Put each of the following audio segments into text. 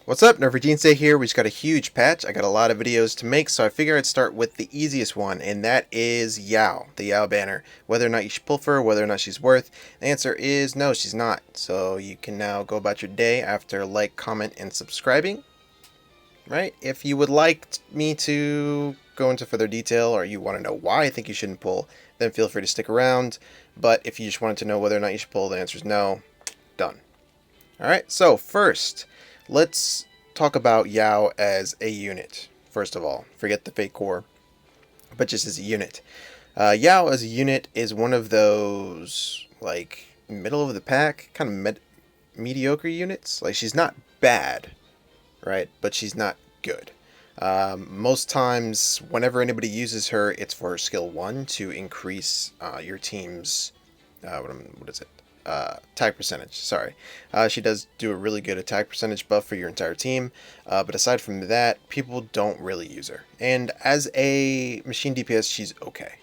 What's up, Nerfy here. We just got a huge patch. I got a lot of videos to make, so I figure I'd start with the easiest one, and that is Yao, the Yao banner. Whether or not you should pull for her, whether or not she's worth, the answer is no, she's not. So you can now go about your day after like, comment, and subscribing. Right? If you would like me to go into further detail, or you want to know why I think you shouldn't pull, then feel free to stick around. But if you just wanted to know whether or not you should pull, the answer is no. Done. Alright, so first, let's talk about Yao as a unit. First of all, forget the fake core, but just as a unit. Yao as a unit is one of those, like, middle of the pack, kind of mediocre units. Like, she's not bad, right? But she's not good. Most times, whenever anybody uses her, it's for her skill 1 to increase your team's, what is it? Attack percentage, sorry. She does do a really good attack percentage buff for your entire team, but aside from that, people don't really use her. And as a machine DPS, she's okay.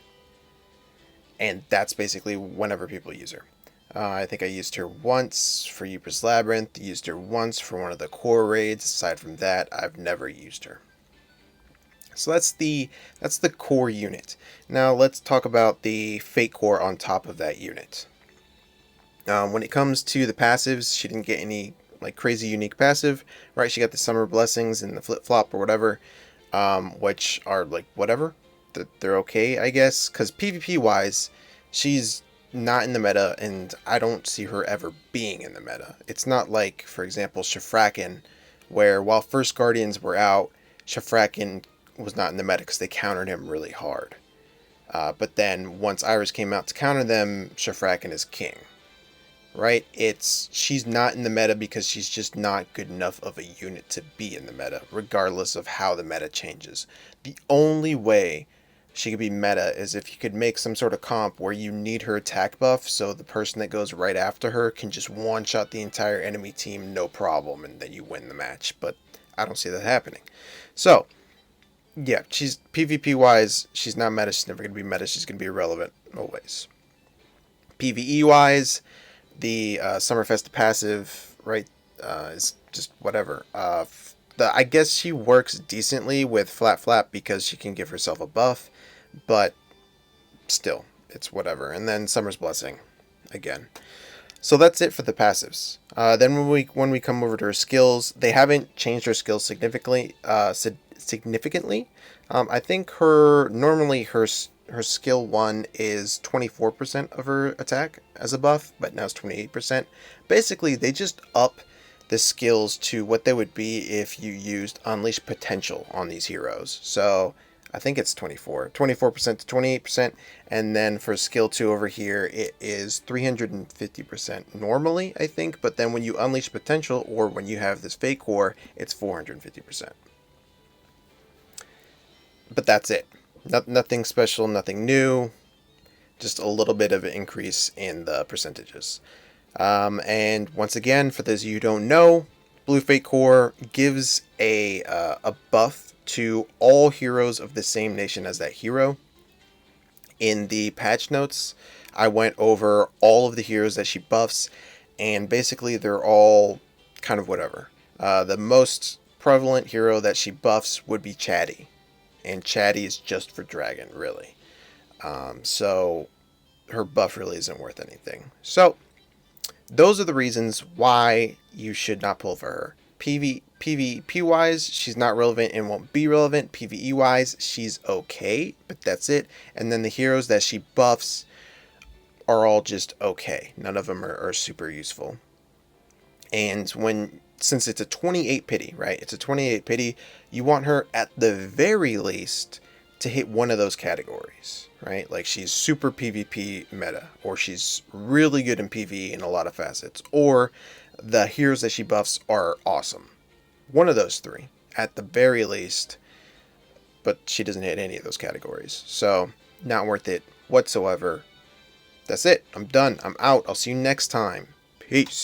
And that's basically whenever people use her. I think I used her once for Ypres Labyrinth, used her once for one of the core raids. Aside from that, I've never used her. So that's the core unit. Now let's talk about the fake core on top of that unit. When it comes to the passives, she didn't get any like crazy unique passive, right? She got the Summer Blessings and the Flip Flop or whatever, which are like whatever. They're okay, I guess, because PvP wise, she's not in the meta, and I don't see her ever being in the meta. It's not like, for example, Shafrakin, where while First Guardians were out, Shafrakin was not in the meta because they countered him really hard. But then once Iris came out to counter them, Shafrakin is king. Right? She's not in the meta because she's just not good enough of a unit to be in the meta, regardless of how the meta changes. The only way she could be meta is if you could make some sort of comp where you need her attack buff, so the person that goes right after her can just one-shot the entire enemy team, no problem, and then you win the match. But I don't see that happening. So, yeah, she's PvP-wise, she's not meta, she's never going to be meta, she's going to be irrelevant, always. PvE-wise, the Summerfest passive, right, is just whatever. I guess she works decently with Flat Flap because she can give herself a buff, but still, it's whatever. And then Summer's Blessing, again. So that's it for the passives. Then when we come over to her skills, they haven't changed her skills significantly. I think normally her skill 1 is 24% of her attack as a buff, but now it's 28%. Basically, they just up the skills to what they would be if you used Unleash Potential on these heroes. So I think it's 24% to 28%, and then for skill 2 over here, it is 350% normally, I think, but then when you Unleash Potential, or when you have this fake core, it's 450%. But that's it. Nothing special, nothing new, just a little bit of an increase in the percentages. And once again, for those of you who don't know, Blue Fate Core gives a buff to all heroes of the same nation as that hero. In the patch notes, I went over all of the heroes that she buffs, and basically they're all kind of whatever. The most prevalent hero that she buffs would be Chatty. And Chatty is just for Dragon, really. So her buff really isn't worth anything. So those are the reasons why you should not pull for her. PvP-wise, she's not relevant and won't be relevant. PvE-wise, she's okay, but that's it. And then the heroes that she buffs are all just okay. None of them are super useful. And since it's a 28 pity, right? It's a 28 pity. You want her at the very least to hit one of those categories, right? Like she's super PvP meta, or she's really good in PvE in a lot of facets, or the heroes that she buffs are awesome. One of those three, at the very least, but she doesn't hit any of those categories. So, not worth it whatsoever. That's it. I'm done. I'm out. I'll see you next time. Peace.